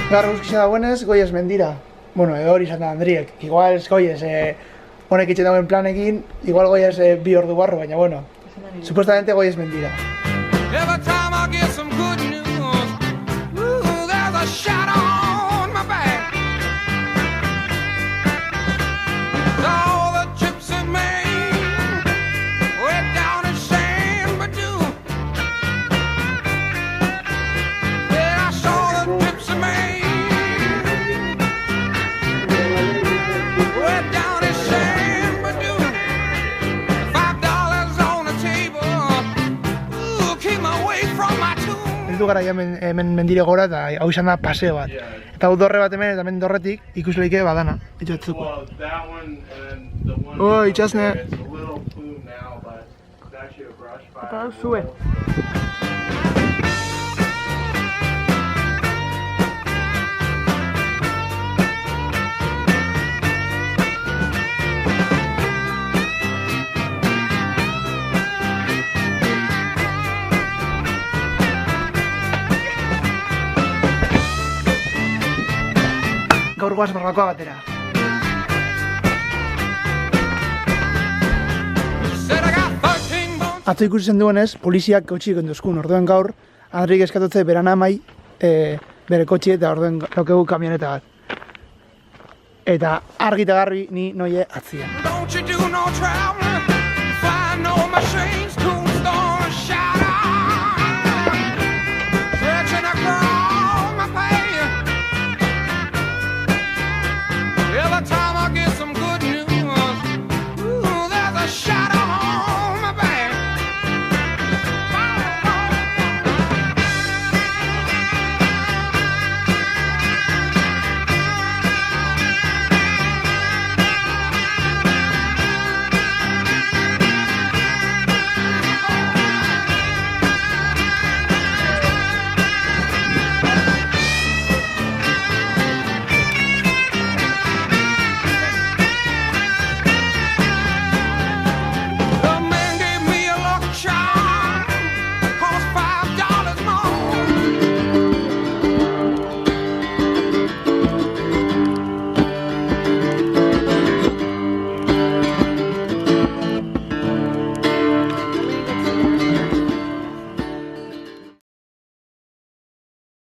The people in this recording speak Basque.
Gaur guzkisa dagoenez, goiez mendira. Bueno, hori izan da Andriek. Igual ez goiez honek itxen dagoen planekin, igual goiez 2 ordu barro, baina bueno. Supuestamente goiez mendira. Gara hemen mendire gora eta hau izan da paseo bat. Eta hau dorre bat hemen eta hemen dorretik ikusleike badana. Itxatzuko. Itxasne. Eta hau zue. Gaur goaz barbakoa batera. Atzo ikusi zen duenez, poliziak kotxik enduzkun. Orduen gaur, Andrik eskatotze beran amai bere kotxi eta orduen laukegu kamioneta bat. Eta argi eta garbi ni noie atzian.